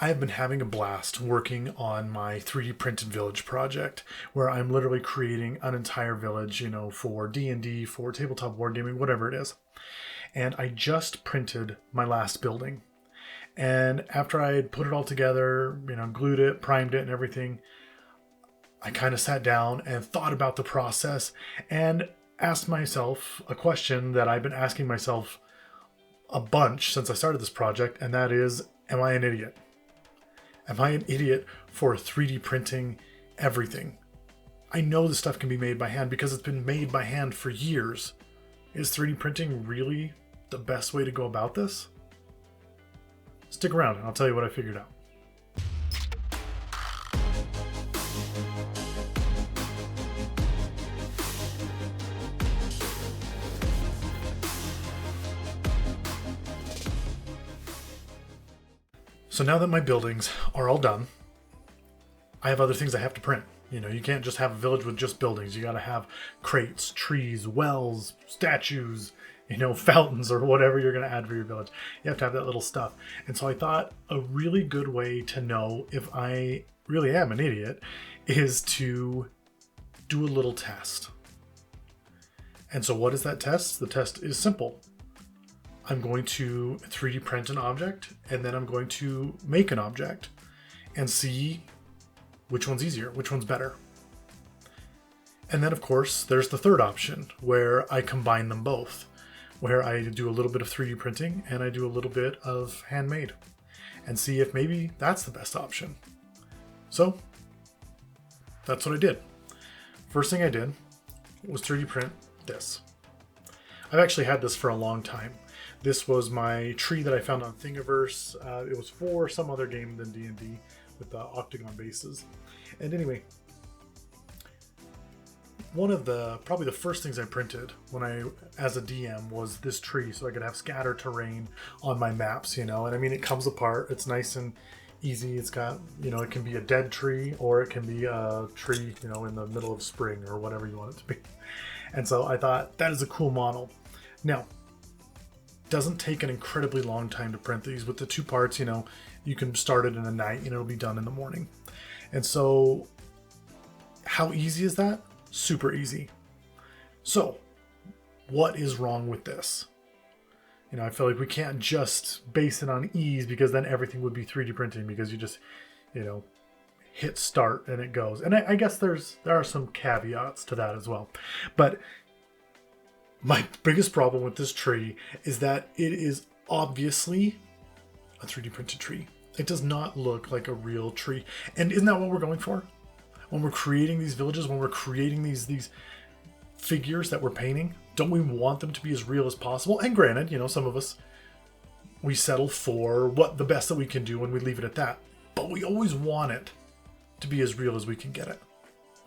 I have been having a blast working on my 3D printed village project where I'm literally creating an entire village, for D&D, for tabletop wargaming, whatever it is. And I just printed my last building. And after I had put it all together, glued it, primed it and everything, I kind of sat down and thought about the process and asked myself a question that I've been asking myself a bunch since I started this project, and that is, am I an idiot? Am I an idiot for 3D printing everything? I know this stuff can be made by hand because it's been made by hand for years. Is 3D printing really the best way to go about this? Stick around and I'll tell you what I figured out. So now that my buildings are all done, I have other things I have to print. You can't just have a village with just buildings. You got to have crates, trees, wells, statues, fountains, or whatever you're going to add for your village. You have to have that little stuff. And so I thought a really good way to know if I really am an idiot is to do a little test. And so what is that test? The test is simple. I'm going to 3D print an object, and then I'm going to make an object and see which one's easier, which one's better. And then, of course, there's the third option where I combine them both, where I do a little bit of 3D printing and I do a little bit of handmade and see if maybe that's the best option. So that's what I did. First thing I did was 3D print this. I've actually had this for a long time. This was my tree that I found on Thingiverse. It was for some other game than D&D with the octagon bases. And anyway, one of probably the first things I printed as a DM was this tree so I could have scatter terrain on my maps, and I mean, it comes apart. It's nice and easy. It's got, it can be a dead tree or it can be a tree, in the middle of spring or whatever you want it to be. And so I thought that is a cool model. Now, doesn't take an incredibly long time to print these. With the two parts, you can start it in a night and it'll be done in the morning. And so how easy is that? Super easy. So what is wrong with this? I feel like we can't just base it on ease because then everything would be 3D printing because you just, hit start and it goes. And I guess there are some caveats to that as well. But my biggest problem with this tree is that it is obviously a 3D printed tree. It does not look like a real tree. And isn't that what we're going for? When we're creating these villages, when we're creating these figures that we're painting, don't we want them to be as real as possible? And granted, some of us, we settle for what the best that we can do and we leave it at that. But we always want it to be as real as we can get it.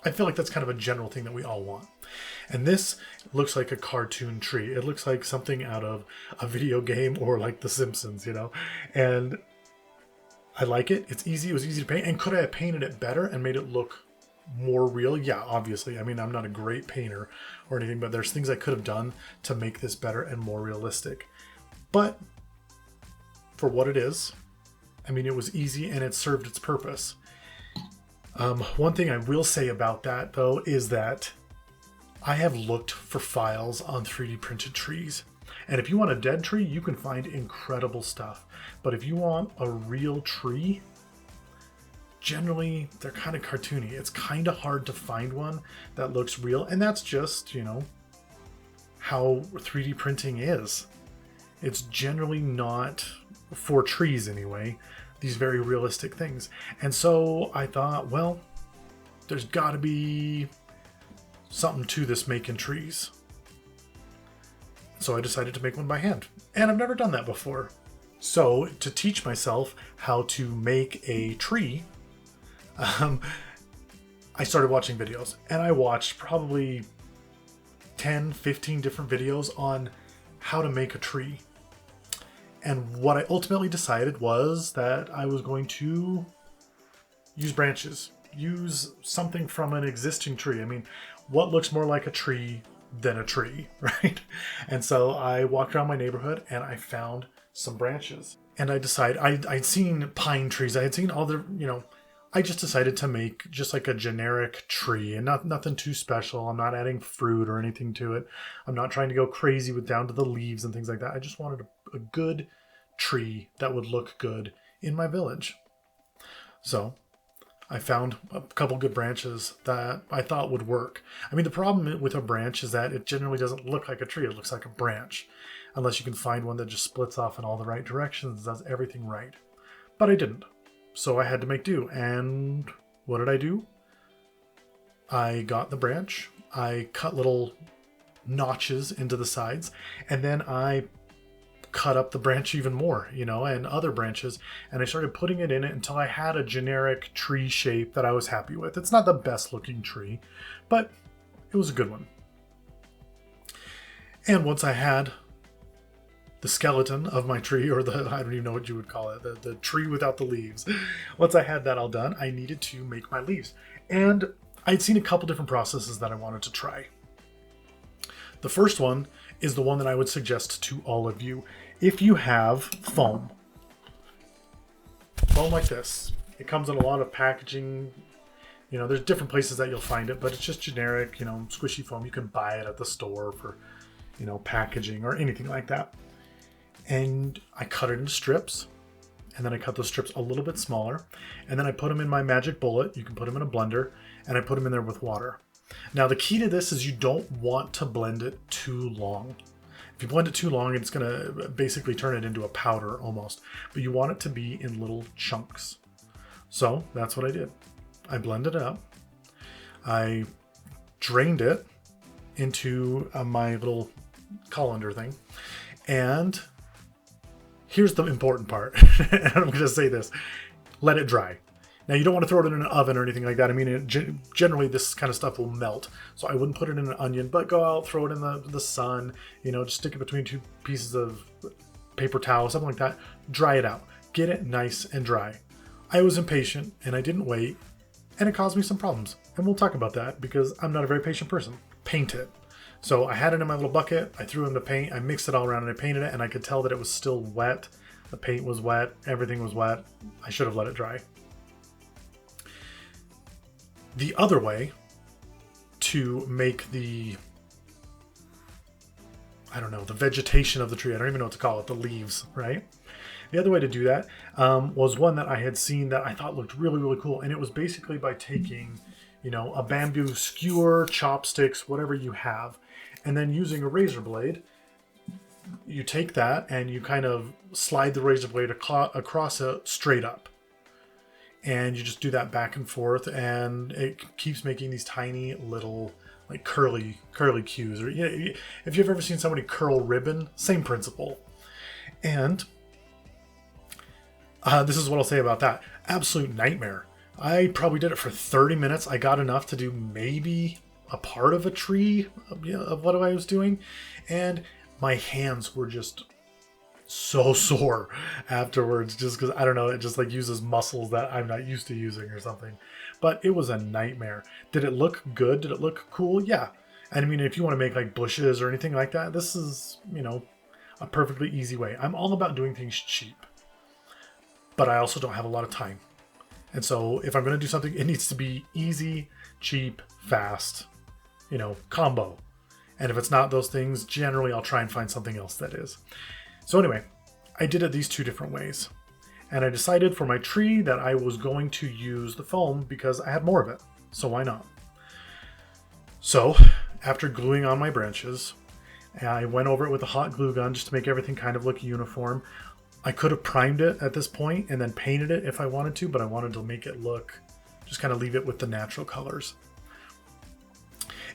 I feel like that's kind of a general thing that we all want. And this looks like a cartoon tree. It looks like something out of a video game or like The Simpsons, And I like it. It's easy. It was easy to paint. And could I have painted it better and made it look more real? Yeah, obviously. I mean, I'm not a great painter or anything, but there's things I could have done to make this better and more realistic. But for what it is, I mean, it was easy and it served its purpose. One thing I will say about that, though, is that I have looked for files on 3D printed trees. And if you want a dead tree, you can find incredible stuff. But if you want a real tree, generally they're kind of cartoony. It's kind of hard to find one that looks real. And that's just, how 3D printing is. It's generally not, for trees anyway, these very realistic things. And so I thought, well, there's got to be something to this making trees. So I decided to make one by hand. And I've never done that before. So to teach myself how to make a tree, I started watching videos. And I watched probably 10, 15 different videos on how to make a tree. And what I ultimately decided was that I was going to use branches, use something from an existing tree. I mean, what looks more like a tree than a tree, right? And so I walked around my neighborhood and I found some branches. And I'd seen pine trees. I had seen other, I just decided to make just like a generic tree and nothing too special. I'm not adding fruit or anything to it. I'm not trying to go crazy with down to the leaves and things like that. I just wanted a good tree that would look good in my village. So I found a couple good branches that I thought would work. I mean, the problem with a branch is that it generally doesn't look like a tree. It looks like a branch, unless you can find one that just splits off in all the right directions, does everything right. But I didn't. So I had to make do. And what did I do? I got the branch. I cut little notches into the sides, and then I cut up the branch even more, and other branches, and I started putting it in it until I had a generic tree shape that I was happy with. It's not the best looking tree, but it was a good one. And once I had the skeleton of my tree, or I don't even know what you would call it, the tree without the leaves. Once I had that all done, I needed to make my leaves. And I'd seen a couple different processes that I wanted to try. The first one is the one that I would suggest to all of you. If you have foam like this, it comes in a lot of packaging. There's different places that you'll find it, but it's just generic, squishy foam. You can buy it at the store for, packaging or anything like that. And I cut it into strips, and then I cut those strips a little bit smaller, and then I put them in my magic bullet. You can put them in a blender, and I put them in there with water. Now, the key to this is you don't want to blend it too long. If you blend it too long, it's going to basically turn it into a powder almost, but you want it to be in little chunks. So that's what I did. I blended it up. I drained it into my little colander thing, and here's the important part. I'm going to say this. Let it dry. Now, you don't want to throw it in an oven or anything like that. I mean, generally, this kind of stuff will melt. So I wouldn't put it in an onion, but go out, throw it in the sun, just stick it between two pieces of paper towel, something like that. Dry it out. Get it nice and dry. I was impatient, and I didn't wait, and it caused me some problems. And we'll talk about that because I'm not a very patient person. Paint it. So I had it in my little bucket. I threw in the paint. I mixed it all around, and I painted it, and I could tell that it was still wet. The paint was wet. Everything was wet. I should have let it dry. The other way to make the vegetation of the tree, I don't even know what to call it, the leaves, right? The other way to do that was one that I had seen that I thought looked really, really cool. And it was basically by taking, a bamboo skewer, chopsticks, whatever you have, and then using a razor blade, you take that and you kind of slide the razor blade across it straight up. And you just do that back and forth, and it keeps making these tiny little like curly cues. Or if you've ever seen somebody curl ribbon, same principle. And this is what I'll say about that. Absolute nightmare. I probably did it for 30 minutes. I got enough to do maybe a part of a tree of what I was doing, and my hands were just so sore afterwards, just because I don't know, it just like uses muscles that I'm not used to using or something. But it was a nightmare. Did it look good? Did it look cool? Yeah. And I mean, if you want to make like bushes or anything like that, this is, a perfectly easy way. I'm all about doing things cheap, but I also don't have a lot of time. And so if I'm going to do something, it needs to be easy, cheap, fast, combo. And if it's not those things, generally I'll try and find something else that is. So anyway, I did it these two different ways. And I decided for my tree that I was going to use the foam because I had more of it. So why not? So after gluing on my branches, I went over it with a hot glue gun just to make everything kind of look uniform. I could have primed it at this point and then painted it if I wanted to, but I wanted to make it look, just kind of leave it with the natural colors.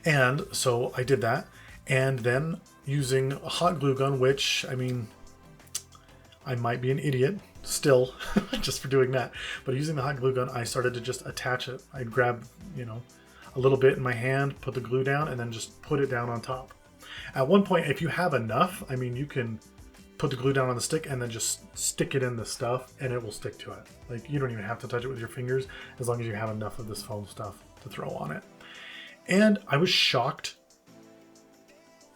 And so I did that. And then using a hot glue gun, which, I mean, I might be an idiot still just for doing that. But using the hot glue gun, I started to just attach it. I'd grab, a little bit in my hand, put the glue down, and then just put it down on top. At one point, if you have enough, I mean, you can put the glue down on the stick and then just stick it in the stuff and it will stick to it. Like, you don't even have to touch it with your fingers as long as you have enough of this foam stuff to throw on it. And I was shocked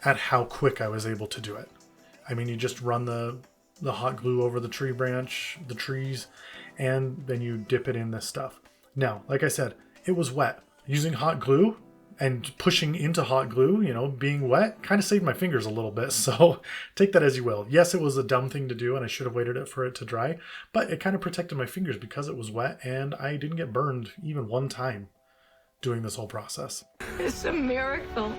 at how quick I was able to do it. I mean, you just run the the hot glue over the trees, and then you dip it in this stuff. Now, like I said, it was wet. Using hot glue and pushing into hot glue, being wet, kind of saved my fingers a little bit. So take that as you will. Yes, it was a dumb thing to do, and I should have waited for it to dry, but it kind of protected my fingers because it was wet, and I didn't get burned even one time doing this whole process. It's a miracle.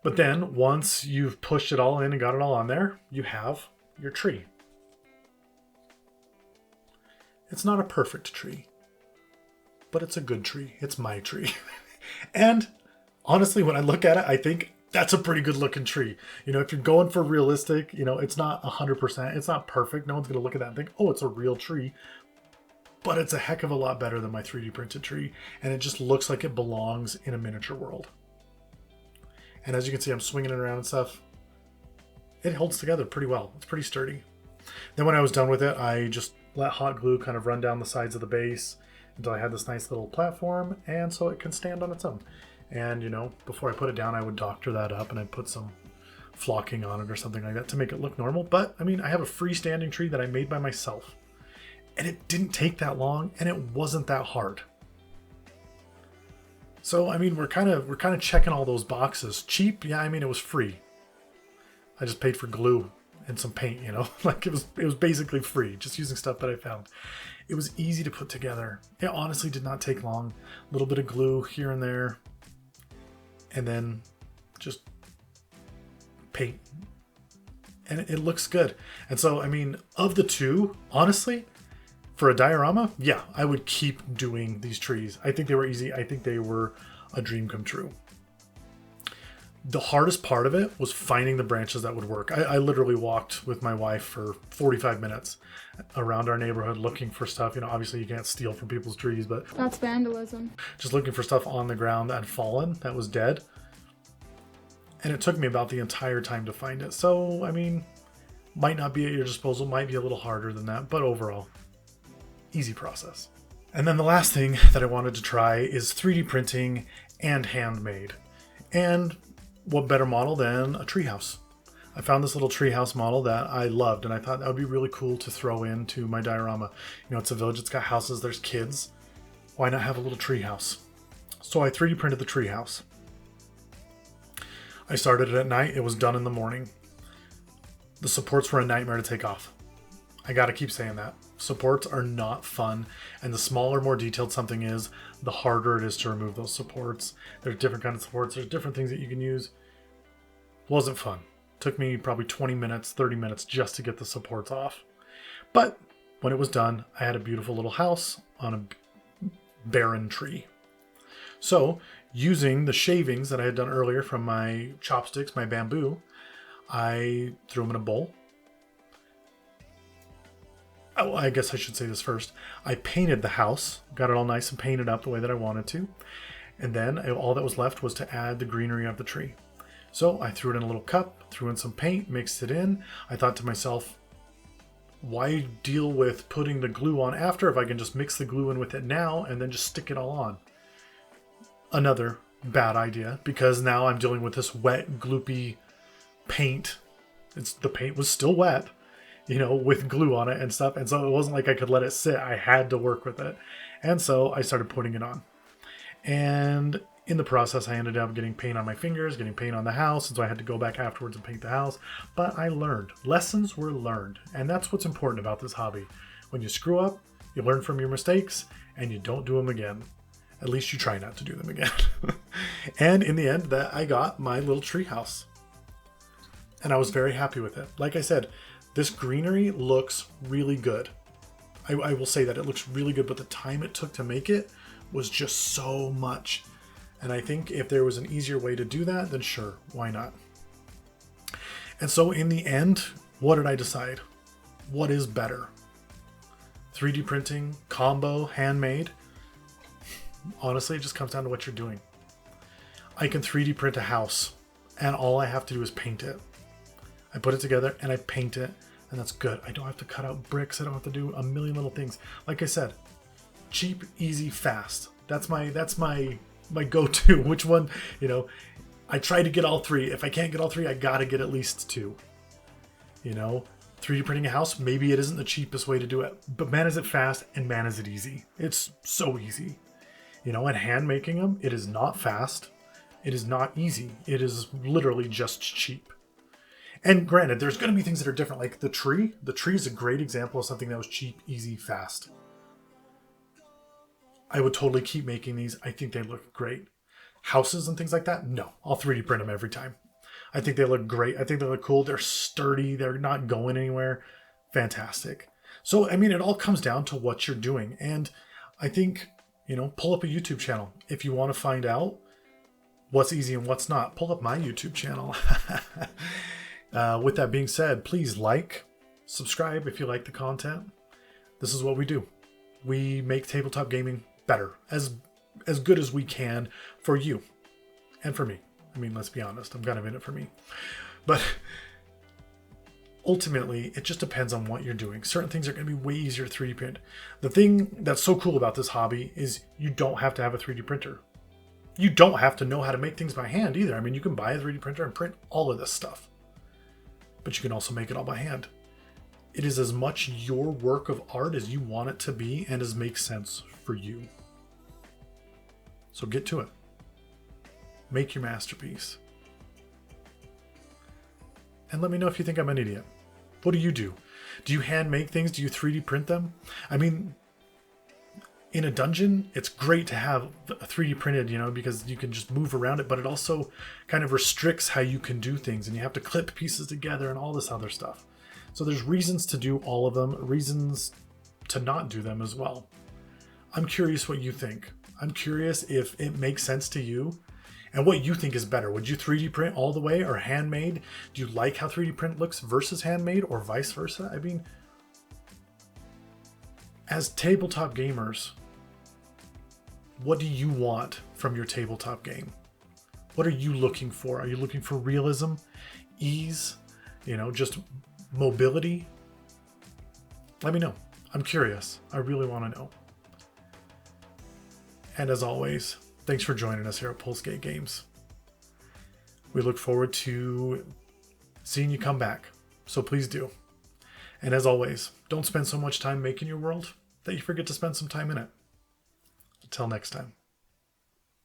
But then once you've pushed it all in and got it all on there, you have your tree. It's not a perfect tree, but it's a good tree. It's my tree. And honestly, when I look at it, I think that's a pretty good looking tree. If you're going for realistic, it's not 100%. It's not perfect. No one's going to look at that and think, oh, it's a real tree. But it's a heck of a lot better than my 3D printed tree. And it just looks like it belongs in a miniature world. And as you can see, I'm swinging it around and stuff. It holds together pretty well. It's pretty sturdy. Then when I was done with it, I just let hot glue kind of run down the sides of the base until I had this nice little platform, and so it can stand on its own. And, before I put it down, I would doctor that up, and I'd put some flocking on it or something like that to make it look normal. But, I have a freestanding tree that I made by myself. And it didn't take that long, and it wasn't that hard. So, we're kind of checking all those boxes. Cheap? Yeah, it was free. I just paid for glue and some paint, like it was basically free, just using stuff that I found. It was easy to put together. It honestly did not take long. A little bit of glue here and there, and then just paint. And it looks good. And so, of the two, honestly, for a diorama, yeah, I would keep doing these trees. I think they were easy. I think they were a dream come true. The hardest part of it was finding the branches that would work. I literally walked with my wife for 45 minutes around our neighborhood looking for stuff. Obviously you can't steal from people's trees, but that's vandalism. Just looking for stuff on the ground that had fallen, that was dead. And it took me about the entire time to find it. So, might not be at your disposal, might be a little harder than that, but overall, easy process. And then the last thing that I wanted to try is 3D printing and handmade. And what better model than a treehouse? I found this little treehouse model that I loved, and I thought that would be really cool to throw into my diorama. It's a village, it's got houses, there's kids. Why not have a little treehouse? So I 3D printed the treehouse. I started it at night, it was done in the morning. The supports were a nightmare to take off. I gotta keep saying that. Supports are not fun, and the smaller, more detailed something is, the harder it is to remove those supports. There's different kinds of supports, there's different things that you can use. Wasn't fun. Took me probably 20 minutes, 30 minutes just to get the supports off. But when it was done, I had a beautiful little house on a barren tree. So, using the shavings that I had done earlier from my chopsticks, my bamboo, I threw them in a bowl. Oh, I guess I should say this first. I painted the house, got it all nice and painted up the way that I wanted to. And then all that was left was to add the greenery of the tree. So I threw it in a little cup, threw in some paint, mixed it in. I thought to myself, why deal with putting the glue on after if I can just mix the glue in with it now and then just stick it all on? Another bad idea, because now I'm dealing with this wet, gloopy paint. The paint was still wet, with glue on it and stuff. And so it wasn't like I could let it sit. I had to work with it. And so I started putting it on. And in the process, I ended up getting paint on my fingers, getting paint on the house. And so I had to go back afterwards and paint the house. But I learned. Lessons were learned. And that's what's important about this hobby. When you screw up, you learn from your mistakes and you don't do them again. At least you try not to do them again. And in the end, I got my little tree house. And I was very happy with it. Like I said, this greenery looks really good. I will say that it looks really good, but the time it took to make it was just so much. And I think if there was an easier way to do that, then sure, why not? And so in the end, what did I decide? What is better? 3D printing, combo, handmade? Honestly, it just comes down to what you're doing. I can 3D print a house, and all I have to do is paint it. I put it together and I paint it, and that's good. I don't have to cut out bricks. I don't have to do a million little things. Like I said, cheap, easy, fast. That's my go-to. Which one, I try to get all three. If I can't get all three, I gotta get at least two. 3D printing a house, maybe it isn't the cheapest way to do it, but man, is it fast, and man, is it easy. It's so easy. You know, and hand making them, it is not fast. It is not easy. It is literally just cheap. And granted, there's going to be things that are different. Like the tree. The tree is a great example of something that was cheap, easy, fast. I would totally keep making these. I think they look great. Houses and things like that, no. I'll 3D print them every time. I think they look great. I think they look cool. They're sturdy. They're not going anywhere. Fantastic. So, I mean, it all comes down to what you're doing. And I think, you know, pull up a YouTube channel. If you want to find out what's easy and what's not, pull up my YouTube channel. With that being said, please like, subscribe if you like the content. This is what we do. We make tabletop gaming better, as good as we can for you and for me. I mean, let's be honest, I'm kind of in it for me. But ultimately, it just depends on what you're doing. Certain things are going to be way easier to 3D print. The thing that's so cool about this hobby is you don't have to have a 3D printer. You don't have to know how to make things by hand either. I mean, you can buy a 3D printer and print all of this stuff. But you can also make it all by hand. It is as much your work of art as you want it to be and as makes sense for you. So get to it. Make your masterpiece. And let me know if you think I'm an idiot. What do you do? Do you hand make things? Do you 3D print them? I mean, in a dungeon, it's great to have a 3D printed, you know, because you can just move around it, but it also kind of restricts how you can do things, and you have to clip pieces together and all this other stuff. So there's reasons to do all of them, reasons to not do them as well. I'm curious what you think. I'm curious if it makes sense to you and what you think is better. Would you 3D print all the way or handmade? Do you like how 3D print looks versus handmade or vice versa? I mean, as tabletop gamers, what do you want from your tabletop game? What are you looking for? Are you looking for realism, ease, you know, just mobility? Let me know. I'm curious. I really want to know. And as always, thanks for joining us here at Pulsegate Games. We look forward to seeing you come back, so please do. And as always, don't spend so much time making your world that you forget to spend some time in it. Until next time.